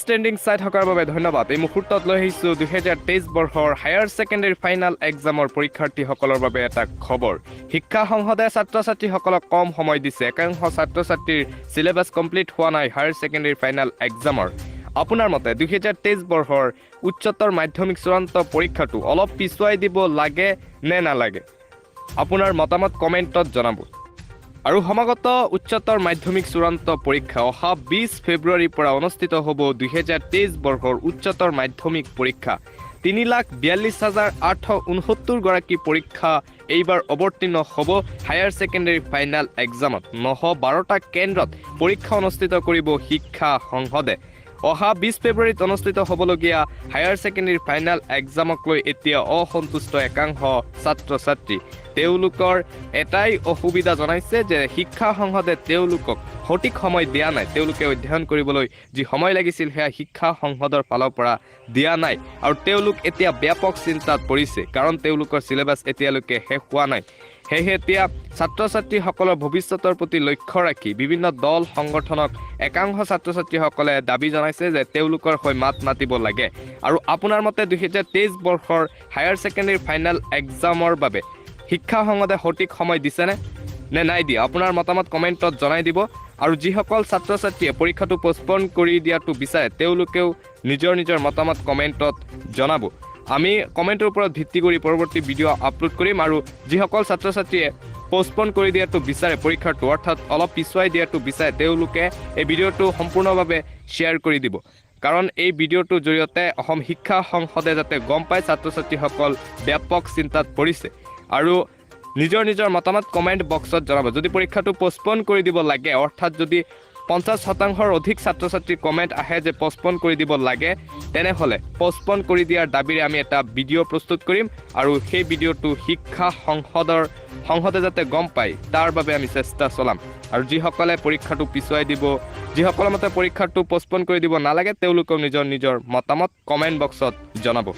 Standing চাই থকাৰ বাবে ধন্যবাদ। এই মুহূৰ্তত লৈ আহিছোঁ 2023 বৰ্ষৰ হায়াৰ ছেকেণ্ডেৰী ফাইনেল এক্সামৰ পৰীক্ষাৰ্থীসকলৰ বাবে এটা খবৰ। শিক্ষা সংসদে ছাত্ৰ ছাত্ৰীসকলক কম সময় দিছে। একাংশ ছাত্ৰ ছাত্ৰীৰ চিলেবাছ কমপ্লিট হোৱা নাই হায়াৰ ছেকেণ্ডেৰী ফাইনেল এক্সামৰ। আপোনাৰ মতে 2023 বৰ্ষৰ উচ্চতৰ মাধ্যমিক চূড়ান্ত পৰীক্ষাটো অলপ পিছুৱাই দিব লাগে নে নালাগে? আপোনাৰ মতামত কমেণ্টত জনাব। আৰু সমাগত উচ্চতৰ মাধ্যমিক চূড়ান্ত পৰীক্ষা অহা 20 ফেব্ৰুৱাৰীৰ পৰা অনুষ্ঠিত হ'ব 2023 বৰ্ষৰ উচ্চতৰ মাধ্যমিক পৰীক্ষা। 3,42,869 গৰাকী পৰীক্ষা এইবাৰ অৱতীৰ্ণ হ'ব হায়াৰ ছেকেণ্ডেৰী ফাইনেল এক্সামত। 912টা কেন্দ্ৰত পৰীক্ষা অনুষ্ঠিত কৰিব শিক্ষা সংসদে। অহা 20 ফেব্ৰুৱাৰীত অনুষ্ঠিত হ'বলগীয়া হায়াৰ ছেকেণ্ডেৰী ফাইনেল এক্সামক লৈ এতিয়া অসন্তুষ্ট একাংশ ছাত্ৰ ছাত্ৰী। তেওঁলোকৰ এটাই অসুবিধা জনাইছে যে শিক্ষা সংসদে তেওঁলোকক সঠিক সময় দিয়া নাই। তেওঁলোকে অধ্যয়ন কৰিবলৈ যি সময় লাগিছিল সেয়া শিক্ষা সংসদৰ ফালৰ পৰা দিয়া নাই। আৰু তেওঁলোক এতিয়া ব্যাপক চিন্তাত পৰিছে, কাৰণ তেওঁলোকৰ চিলেবাছ এতিয়ালৈকে শেষ হোৱা নাই। সেয়েহে এতিয়া ছাত্ৰ ছাত্ৰীসকলৰ ভৱিষ্যতৰ প্ৰতি লক্ষ্য ৰাখি বিভিন্ন দল সংগঠনক একাংশ ছাত্ৰ ছাত্ৰীসকলে দাবী জনাইছে যে তেওঁলোকৰ হৈ মাত মাতিব লাগে। আৰু আপোনাৰ মতে 2023 বৰ্ষৰ হায়াৰ ছেকেণ্ডেৰী ফাইনেল এক্সামৰ বাবে শিক্ষা সংসদে সঠিক সময় দিছেনে নে নাই দিয়া? আপোনাৰ মতামত কমেণ্টত জনাই দিব। আৰু যিসকল ছাত্ৰ ছাত্ৰীয়ে পৰীক্ষাটো পষ্টপন কৰি দিয়াটো বিচাৰে তেওঁলোকেও নিজৰ নিজৰ মতামত কমেণ্টত জনাব। আমি কমেণ্টৰ ওপৰত ভিত্তি কৰি পৰৱৰ্তী ভিডিঅ' আপলোড কৰিম। আৰু যিসকল ছাত্ৰ ছাত্ৰীয়ে পষ্টপন কৰি দিয়াটো বিচাৰে পৰীক্ষাটো, অৰ্থাৎ অলপ পিছুৱাই দিয়াটো বিচাৰে, তেওঁলোকে এই ভিডিঅ'টো সম্পূৰ্ণভাৱে শ্বেয়াৰ কৰি দিব। কাৰণ এই ভিডিঅ'টোৰ জৰিয়তে অসম শিক্ষা সংসদে যাতে গম পায় ছাত্ৰ ছাত্ৰীসকল ব্যাপক চিন্তাত পৰিছে। আৰু নিজৰ নিজৰ মতামত কমেণ্ট বক্সত জনাব। যদি পৰীক্ষাটো পষ্টপন কৰি দিব লাগে, অৰ্থাৎ যদি 50% অধিক ছাত্ৰ ছাত্ৰীৰ কমেণ্ট আহে যে পষ্টপন কৰি দিব লাগে, তেনেহ'লে পষ্টপন কৰি দিয়াৰ দাবীৰে আমি এটা ভিডিঅ' প্ৰস্তুত কৰিম। আৰু সেই ভিডিঅ'টো শিক্ষা সংসদে যাতে গম পায় তাৰ বাবে আমি চেষ্টা চলাম। আৰু যিসকলে পৰীক্ষাটো পিছুৱাই দিব, যিসকলৰ মতে পৰীক্ষাটো পষ্টপন কৰি দিব নালাগে, তেওঁলোকেও নিজৰ নিজৰ মতামত কমেণ্ট বক্সত জনাব।